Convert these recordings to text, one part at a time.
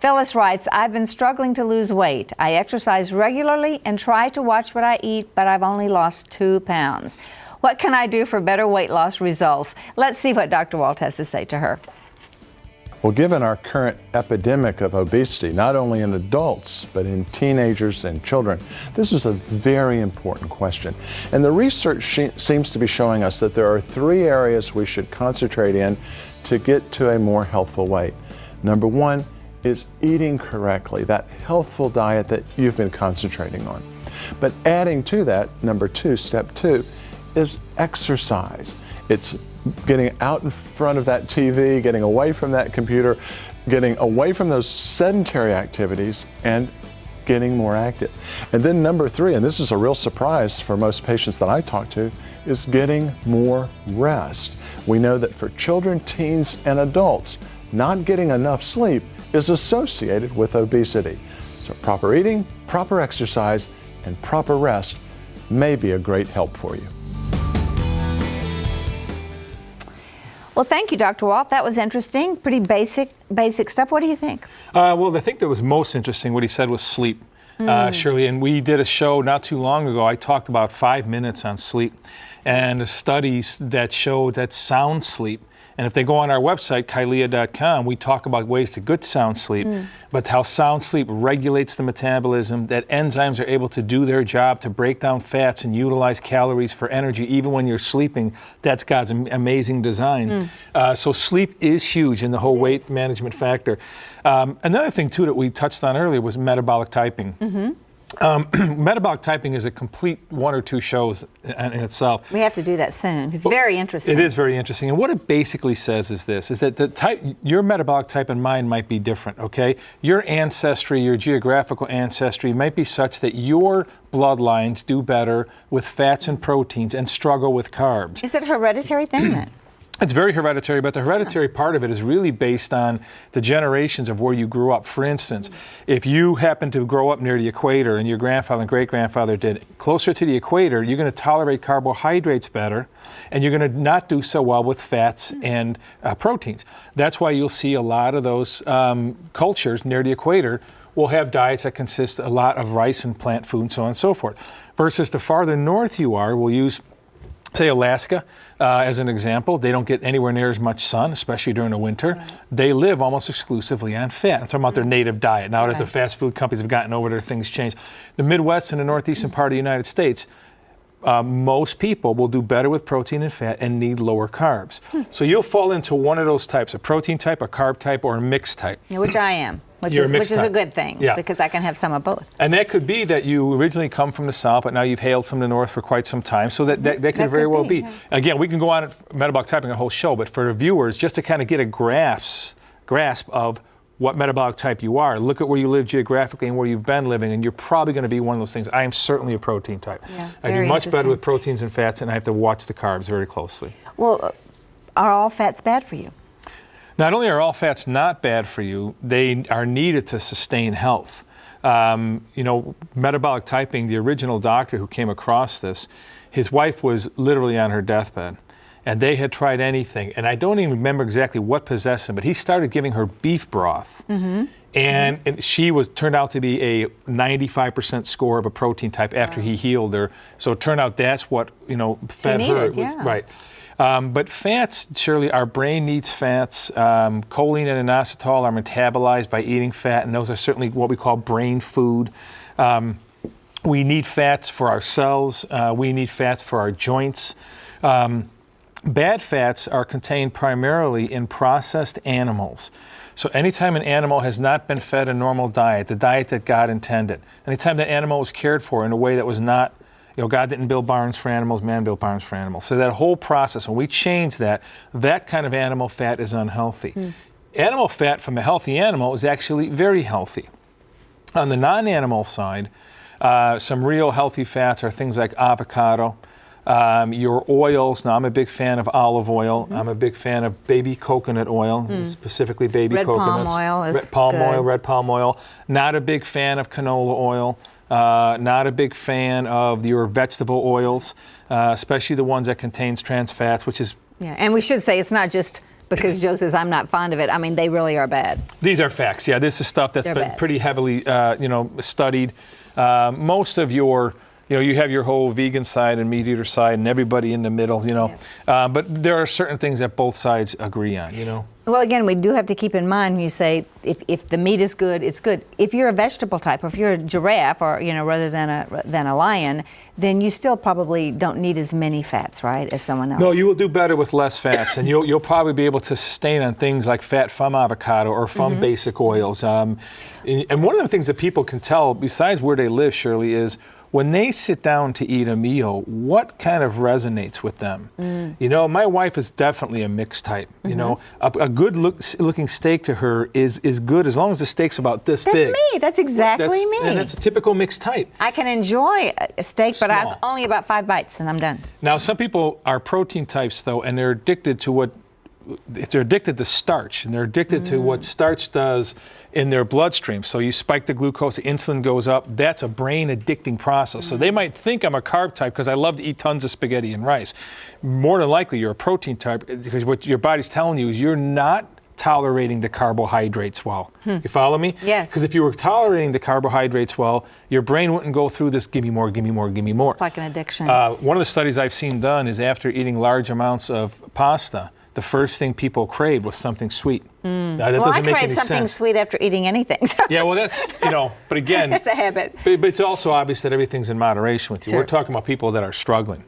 Phyllis writes, I've been struggling to lose weight. I exercise regularly and try to watch what I eat, but I've only lost 2 pounds. What can I do for better weight loss results? Let's see what Dr. Walt has to say to her. Well, given our current epidemic of obesity, not only in adults, but in teenagers and children, this is a very important question. And the research seems to be showing us that there are 3 areas we should concentrate in to get to a more healthful weight. Number 1 is eating correctly, that healthful diet that you've been concentrating on. But adding to that, number 2, step 2, is exercise. It's getting out in front of that TV, getting away from that computer, getting away from those sedentary activities, and getting more active. And then number 3, and this is a real surprise for most patients that I talk to, is getting more rest. We know that for children, teens, and adults, not getting enough sleep is associated with obesity. So proper eating, proper exercise, and proper rest may be a great help for you. Well, thank you, Dr. Walt. That was interesting. Pretty basic stuff. What do you think? Well, I think that was most interesting what he said was sleep, Shirley. And we did a show not too long ago. I talked about 5 minutes on sleep and the studies that showed that sound sleep. And if they go on our website, Kylea.com, we talk about ways to good sound sleep, but how sound sleep regulates the metabolism, that enzymes are able to do their job to break down fats and utilize calories for energy even when you're sleeping. That's God's amazing design. So sleep is huge in the whole weight management factor. Another thing, too, that we touched on earlier was metabolic typing. Metabolic typing is a complete 1 or 2 shows in itself. We have to do that soon. It's very interesting. It is very interesting. And what it basically says is this, is that your metabolic type and mine might be different, okay? Your ancestry, your geographical ancestry might be such that your bloodlines do better with fats and proteins and struggle with carbs. Is it a hereditary thing then? It's very hereditary, but the hereditary part of it is really based on the generations of where you grew up. For instance, if you happen to grow up near the equator and your grandfather and great-grandfather did, closer to the equator, you're going to tolerate carbohydrates better, and you're going to not do so well with fats and proteins. That's why you'll see a lot of those cultures near the equator will have diets that consist a lot of rice and plant food and so on and so forth. Versus the farther north you are, we'll use, say, Alaska as an example. They don't get anywhere near as much sun, especially during the winter. Right. They live almost exclusively on fat. I'm talking about their native diet. Now that the fast food companies have gotten over there, things change. The Midwest and the northeastern part of the United States, most people will do better with protein and fat and need lower carbs. So you'll fall into one of those types, a protein type, a carb type, or a mixed type. Yeah, which I am. Which is a good thing, because I can have some of both. And that could be that you originally come from the South, but now you've hailed from the North for quite some time. So that could very well be. Yeah. Again, we can go on metabolic typing a whole show, but for the viewers, just to kind of get a grasp of what metabolic type you are, look at where you live geographically and where you've been living, and you're probably going to be one of those things. I am certainly a protein type. Yeah, I do much better with proteins and fats, and I have to watch the carbs very closely. Well, are all fats bad for you? Not only are all fats not bad for you, they are needed to sustain health. Metabolic typing, the original doctor who came across this, his wife was literally on her deathbed, and they had tried anything. And I don't even remember exactly what possessed him, but he started giving her beef broth. And she turned out to be a 95% score of a protein type after he healed her. So it turned out that's what, fed her. Right. But fats, Shirley, our brain needs fats. Choline and inositol are metabolized by eating fat, and those are certainly what we call brain food. We need fats for our cells. We need fats for our joints. Bad fats are contained primarily in processed animals. So anytime an animal has not been fed a normal diet, the diet that God intended, anytime that animal was cared for in a way that was not, God didn't build barns for animals, man built barns for animals. So that whole process, when we change that kind of animal fat is unhealthy. Animal fat from a healthy animal is actually very healthy. On the non-animal side, some real healthy fats are things like avocado, your oils. Now, I'm a big fan of olive oil. I'm a big fan of baby coconut oil, specifically baby coconuts. Red palm oil. Not a big fan of canola oil. Not a big fan of your vegetable oils, especially the ones that contains trans fats, which is... Yeah, and we should say it's not just because Joe says I'm not fond of it. I mean, they really are bad. These are facts. Yeah, this is stuff that's They're been bad. pretty heavily, studied. Most of your, you have your whole vegan side and meat eater side, and everybody in the middle. But there are certain things that both sides agree on. Well, again, we do have to keep in mind when you say if the meat is good, it's good. If you're a vegetable type, or if you're a giraffe, or rather than a lion, then you still probably don't need as many fats, right, as someone else. No, you will do better with less fats, and you'll probably be able to sustain on things like fat from avocado or from basic oils. And one of the things that people can tell, besides where they live, Shirley, is when they sit down to eat a meal, what kind of resonates with them? My wife is definitely a mixed type. A good looking steak to her is good as long as the steak's about this big. That's me. That's exactly me. And that's a typical mixed type. I can enjoy a steak, but Small. only about 5 bites and I'm done. Now, some people are protein types, though, and they're addicted to they're addicted to starch, and they're addicted to what starch does in their bloodstream. So you spike the glucose, the insulin goes up. That's a brain addicting process. So they might think I'm a carb type because I love to eat tons of spaghetti and rice. More than likely, you're a protein type because what your body's telling you is you're not tolerating the carbohydrates well. You follow me? Yes. Because if you were tolerating the carbohydrates well, your brain wouldn't go through this give me more, give me more, give me more. It's like an addiction. One of the studies I've seen done is after eating large amounts of pasta, the first thing people craved was something sweet. Now, that well, I doesn't make crave any something sense. sweet after eating anything. So Yeah, well, that's, but again, it's a habit. but it's also obvious that everything's in moderation with you. Sure. We're talking about people that are struggling.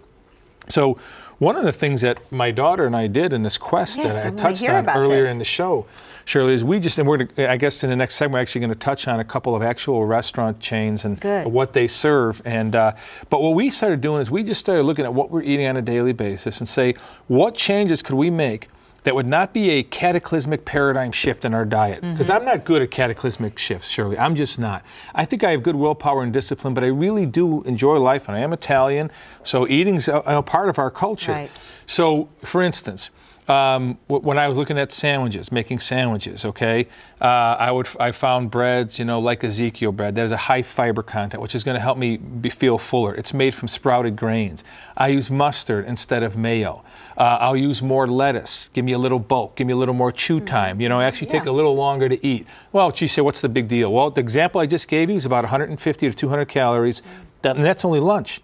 So one of the things that my daughter and I did in this quest Yes, I that I wanna touched hear on about earlier this. in the show, Shirley, is and we're gonna, I guess in the next segment we're actually going to touch on a couple of actual restaurant chains and Good. what they serve. And but what we started doing is we just started looking at what we're eating on a daily basis and say, what changes could we make that would not be a cataclysmic paradigm shift in our diet? Because I'm not good at cataclysmic shifts, Shirley. I'm just not. I think I have good willpower and discipline, but I really do enjoy life, and I am Italian, so eating's a part of our culture. Right. So, for instance, when I was looking at sandwiches, making sandwiches, okay, I found breads, like Ezekiel bread, that has a high fiber content, which is going to help me feel fuller. It's made from sprouted grains. I use mustard instead of mayo. I'll use more lettuce, give me a little bulk, give me a little more chew time, actually take a little longer to eat. Well, you say, what's the big deal? Well, the example I just gave you is about 150 to 200 calories, and that's only lunch.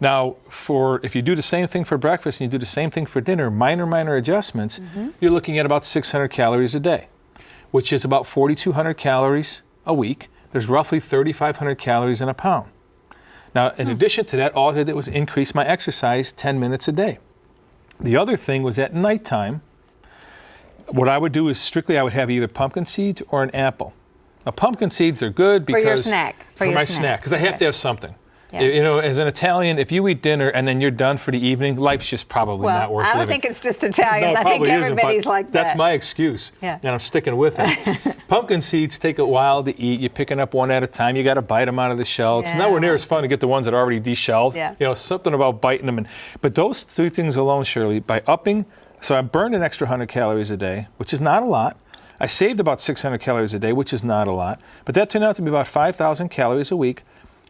Now, if you do the same thing for breakfast and you do the same thing for dinner, minor adjustments, you're looking at about 600 calories a day, which is about 4,200 calories a week. There's roughly 3,500 calories in a pound. Now, in addition to that, all I did was increase my exercise 10 minutes a day. The other thing was at nighttime, what I would do is strictly I would have either pumpkin seeds or an apple. Now, pumpkin seeds are good because... For your snack. For my snack, because I have to have something. Yeah. As an Italian, if you eat dinner and then you're done for the evening, life's just probably not worth I don't living. think it's just Italians. No, I think probably isn't, everybody's but like that. That's my excuse, Yeah. and I'm sticking with it. Pumpkin seeds take a while to eat. You're picking up one at a time. You got to bite them out of the shell. It's nowhere near as fun to get the ones that are already deshelled. Yeah. Something about biting them. But those three things alone, Shirley, by upping, so I burned an extra 100 calories a day, which is not a lot. I saved about 600 calories a day, which is not a lot. But that turned out to be about 5,000 calories a week.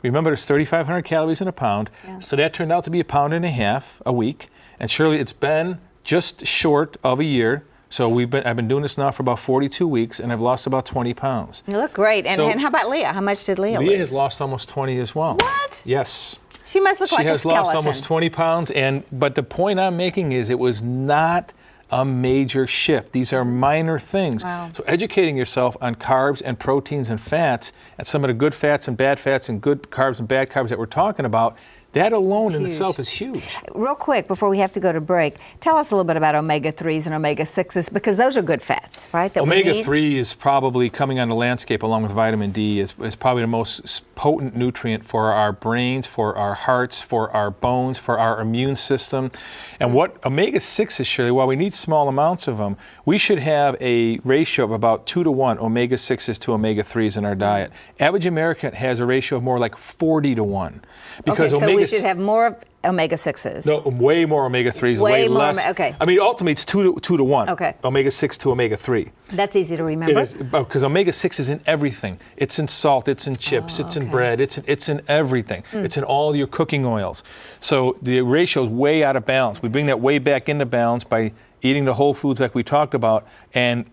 Remember, there's 3,500 calories in a pound, so that turned out to be 1.5 pounds a week. And Shirley, it's been just short of a year. So I've been doing this now for about 42 weeks, and I've lost about 20 pounds. You look great. So- And how about Leah? How much did Leah lose? Leah has lost almost 20 as well. What? Yes. She must look like a She has skeleton. lost almost 20 pounds, but the point I'm making is it was not a major shift. These are minor things. Wow. So educating yourself on carbs and proteins and fats, and some of the good fats and bad fats and good carbs and bad carbs that we're talking about, that alone in itself is huge. Real quick, before we have to go to break, tell us a little bit about omega-3s and omega-6s, because those are good fats, right? That we need. Omega-3 is probably coming on the landscape along with vitamin D is probably the most potent nutrient for our brains, for our hearts, for our bones, for our immune system. And what omega-6 is, Shirley, while we need small amounts of them, we should have a ratio of about 2 to 1 omega-6s to omega-3s in our diet. Average American has a ratio of more like 40 to 1 because okay, so we should have more of omega-6s. No, way more omega-3s, way more less. okay. I mean, ultimately, it's 2 to 1. Okay. Omega-6 to omega-3. That's easy to remember. It is, because omega-6 is in everything. It's in salt, it's in chips, it's in bread, it's in everything. It's in all your cooking oils. So the ratio is way out of balance. We bring that way back into balance by eating the whole foods like we talked about, and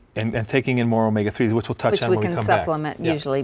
taking in more omega-3s, which we'll touch Which on we when we can come back. supplement Yeah. usually